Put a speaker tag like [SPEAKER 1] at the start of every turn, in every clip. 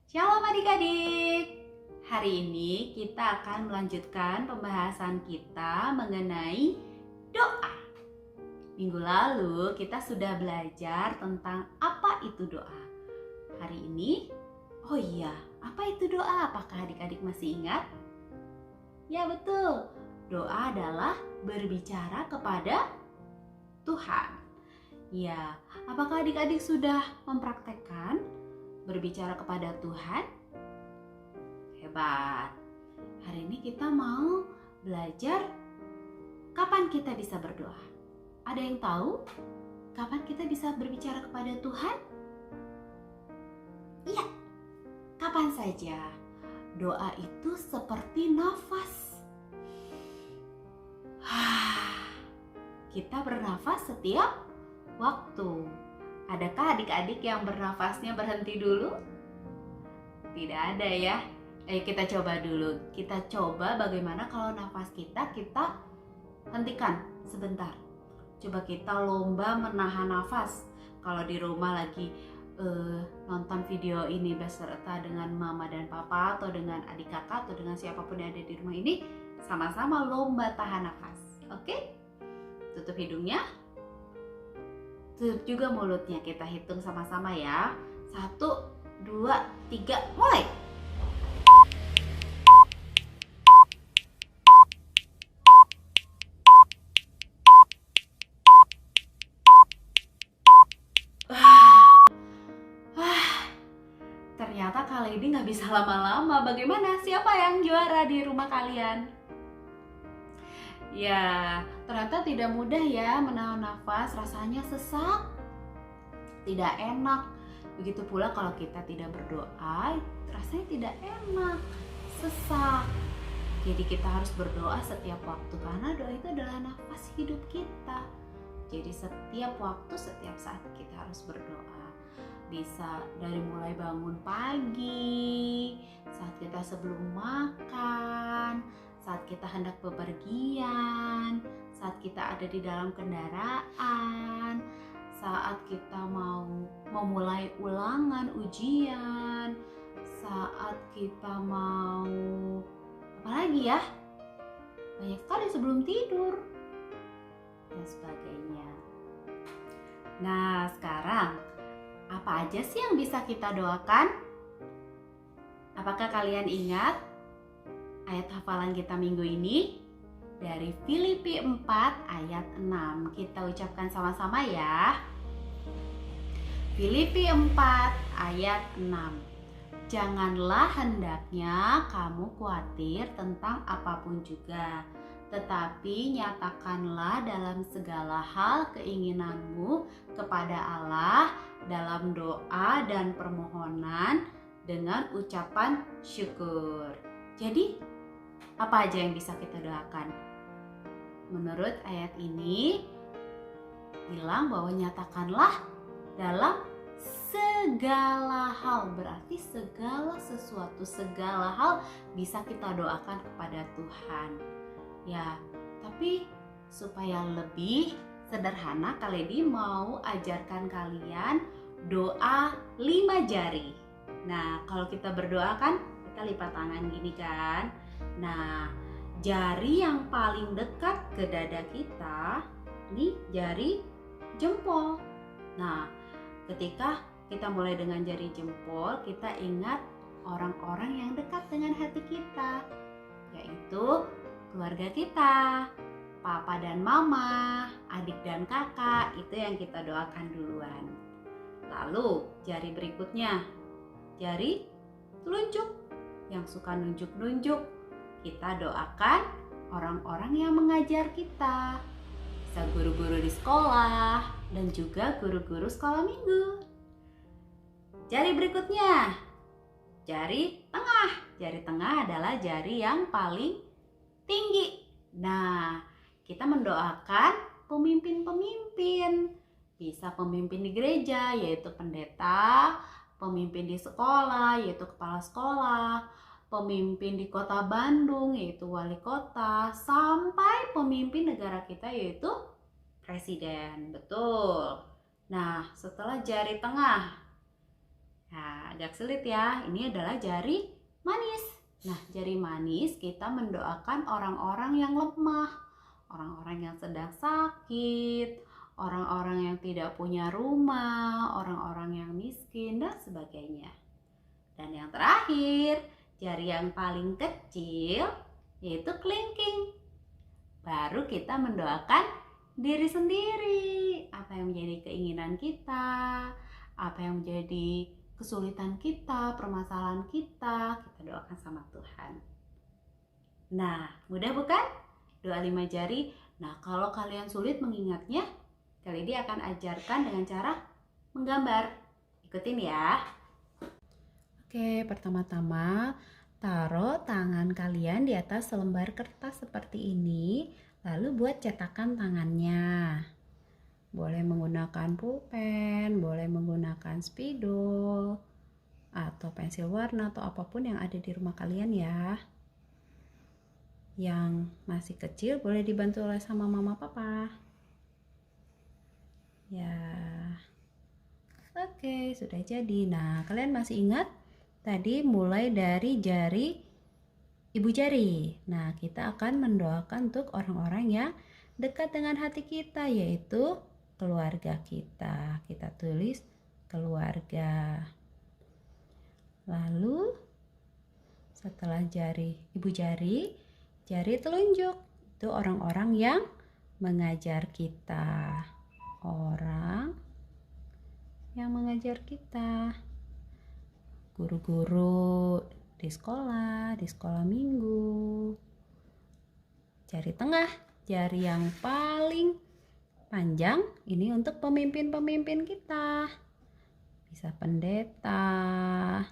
[SPEAKER 1] Shalom adik-adik. Hari ini kita akan melanjutkan pembahasan kita mengenai doa. Minggu lalu kita sudah belajar tentang apa itu doa. Hari ini, apa itu doa? Apakah adik-adik masih ingat? Ya betul, doa adalah berbicara kepada Tuhan. Ya, apakah adik-adik sudah mempraktekkan berbicara kepada Tuhan? Hebat. Hari ini kita mau belajar kapan kita bisa berdoa. Ada yang tahu kapan kita bisa berbicara kepada Tuhan? Iya, kapan saja. Doa itu seperti nafas. Kita bernafas setiap waktu. Adakah adik-adik yang bernafasnya berhenti dulu? Tidak ada ya. Kita coba dulu. Kita coba bagaimana kalau nafas kita hentikan sebentar. Coba kita lomba menahan nafas. Kalau di rumah lagi nonton video ini beserta dengan mama dan papa atau dengan adik kakak atau dengan siapapun yang ada di rumah ini, sama-sama lomba tahan nafas. Oke? Tutup hidungnya. Tutup juga mulutnya, kita hitung sama-sama ya. 1, 2, 3, mulai. Ternyata kali ini gak bisa lama-lama. Bagaimana? Siapa yang juara di rumah kalian? Ya, ternyata tidak mudah ya menahan nafas, rasanya sesak, tidak enak. Begitu pula kalau kita tidak berdoa, rasanya tidak enak, sesak. Jadi kita harus berdoa setiap waktu karena doa itu adalah nafas hidup kita. Jadi setiap waktu, setiap saat kita harus berdoa. Bisa dari mulai bangun pagi, saat kita sebelum makan, saat kita hendak bepergian, saat kita ada di dalam kendaraan, saat kita mau memulai ulangan ujian, saat kita mau apa lagi ya? Banyak sekali sebelum tidur dan sebagainya. Nah, sekarang apa aja sih yang bisa kita doakan? Apakah kalian ingat ayat hafalan kita minggu ini? Dari Filipi 4 ayat 6. Kita ucapkan sama-sama ya. Filipi 4 ayat 6. Janganlah hendaknya kamu khawatir tentang apapun juga, tetapi nyatakanlah dalam segala hal keinginanmu kepada Allah dalam doa dan permohonan dengan ucapan syukur. Jadi, apa aja yang bisa kita doakan? Menurut ayat ini bilang bahwa nyatakanlah dalam segala hal, berarti segala sesuatu, segala hal bisa kita doakan kepada Tuhan. Ya, tapi supaya lebih sederhana, kali ini mau ajarkan kalian doa 5 jari. Nah, kalau kita berdoa kan kita lipat tangan gini kan. Nah, jari yang paling dekat ke dada kita ini jari jempol. Nah, ketika kita mulai dengan jari jempol, kita ingat orang-orang yang dekat dengan hati kita, yaitu keluarga kita, papa dan mama, adik dan kakak, itu yang kita doakan duluan. Lalu jari berikutnya, jari telunjuk, yang suka nunjuk-nunjuk, kita doakan orang-orang yang mengajar kita, bisa guru-guru di sekolah dan juga guru-guru sekolah minggu. Jari berikutnya, jari tengah. Jari tengah adalah jari yang paling tinggi. Nah, kita mendoakan pemimpin-pemimpin. Bisa pemimpin di gereja, yaitu pendeta, pemimpin di sekolah, yaitu kepala sekolah, pemimpin di kota Bandung, yaitu wali kota, sampai pemimpin negara kita, yaitu presiden. Betul. Nah, setelah jari tengah, Nah, agak sulit ya. Ini adalah jari manis. Nah, jari manis kita mendoakan orang-orang yang lemah, orang-orang yang sedang sakit, orang-orang yang tidak punya rumah, orang-orang yang miskin, dan sebagainya. Dan yang terakhir, jari yang paling kecil yaitu kelingking. Baru kita mendoakan diri sendiri. Apa yang menjadi keinginan kita, apa yang menjadi kesulitan kita, permasalahan kita doakan sama Tuhan. Nah, mudah bukan? Doa 5 jari. Nah, kalau kalian sulit mengingatnya, kali ini akan ajarkan dengan cara menggambar. Ikutin ya. Oke, pertama-tama taruh tangan kalian di atas selembar kertas seperti ini, lalu buat cetakan tangannya. Boleh menggunakan pulpen, boleh menggunakan spidol, atau pensil warna, atau apapun yang ada di rumah kalian ya. Yang masih kecil boleh dibantu oleh sama mama papa. Ya, oke, sudah jadi. Nah, kalian masih ingat? Tadi mulai dari jari ibu jari. Nah, kita akan mendoakan untuk orang-orang yang dekat dengan hati kita, yaitu keluarga kita. Kita tulis keluarga. Lalu setelah jari ibu jari, jari telunjuk itu orang-orang yang mengajar kita. Orang yang mengajar kita. Guru-guru di sekolah minggu. Jari tengah, jari yang paling panjang ini untuk pemimpin-pemimpin kita. Bisa pendeta,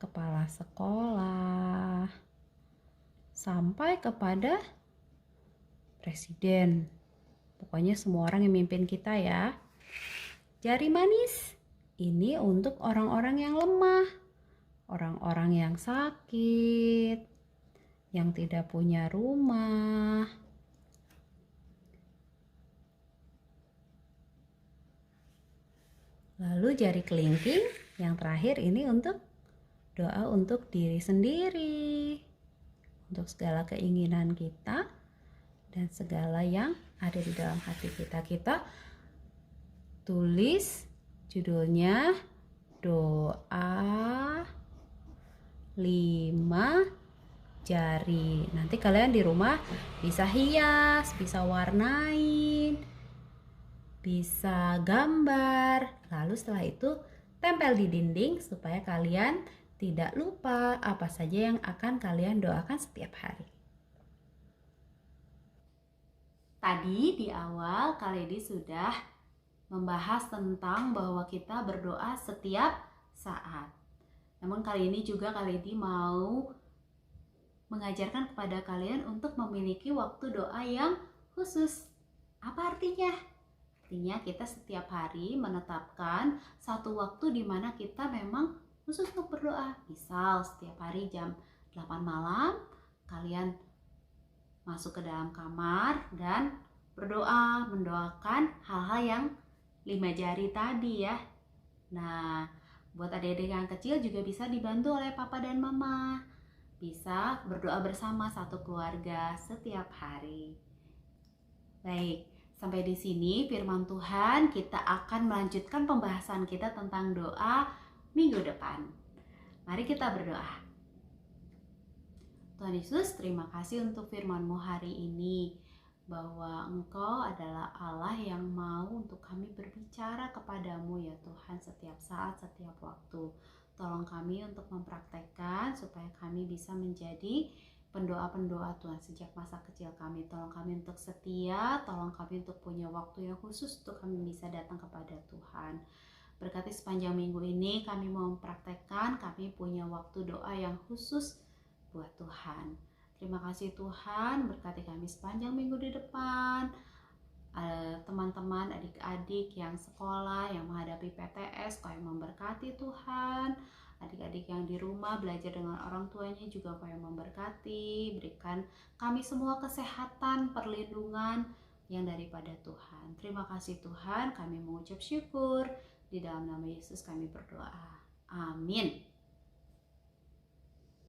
[SPEAKER 1] kepala sekolah, sampai kepada presiden. Pokoknya semua orang yang mimpin kita ya. Jari manis ini untuk orang-orang yang lemah, orang-orang yang sakit, yang tidak punya rumah. Lalu jari kelingking yang terakhir ini untuk doa untuk diri sendiri, untuk segala keinginan kita dan segala yang ada di dalam hati kita. Kita tulis judulnya doa 5 jari. Nanti kalian di rumah bisa hias, bisa warnain, bisa gambar. Lalu setelah itu tempel di dinding supaya kalian tidak lupa apa saja yang akan kalian doakan setiap hari. Tadi di awal Kaledi sudah membahas tentang bahwa kita berdoa setiap saat. Namun kali ini juga Kaledi mau mengajarkan kepada kalian untuk memiliki waktu doa yang khusus. Apa artinya? Artinya kita setiap hari menetapkan satu waktu di mana kita memang khusus untuk berdoa. Misal setiap hari jam 8 malam kalian masuk ke dalam kamar dan berdoa, mendoakan hal-hal yang 5 jari tadi ya. Nah, buat adik-adik yang kecil juga bisa dibantu oleh papa dan mama. Bisa berdoa bersama satu keluarga setiap hari. Baik, sampai di sini firman Tuhan. Kita akan melanjutkan pembahasan kita tentang doa minggu depan. Mari kita berdoa. Tuhan Yesus, terima kasih untuk firman-Mu hari ini, bahwa Engkau adalah Allah yang mau untuk kami berbicara kepadamu ya Tuhan setiap saat, setiap waktu. Tolong kami untuk mempraktekkan supaya kami bisa menjadi pendoa-pendoa Tuhan sejak masa kecil kami. Tolong kami untuk setia, tolong kami untuk punya waktu yang khusus untuk kami bisa datang kepada Tuhan. Berkati sepanjang minggu ini kami mau mempraktekkan, kami punya waktu doa yang khusus buat Tuhan. Terima kasih Tuhan, berkati kami sepanjang minggu di depan. Teman-teman, adik-adik yang sekolah, yang menghadapi PTS, Kau yang memberkati Tuhan. Adik-adik yang di rumah belajar dengan orang tuanya juga Kau yang memberkati. Berikan kami semua kesehatan, perlindungan yang daripada Tuhan. Terima kasih Tuhan, kami mengucap syukur. Di dalam nama Yesus kami berdoa. Amin.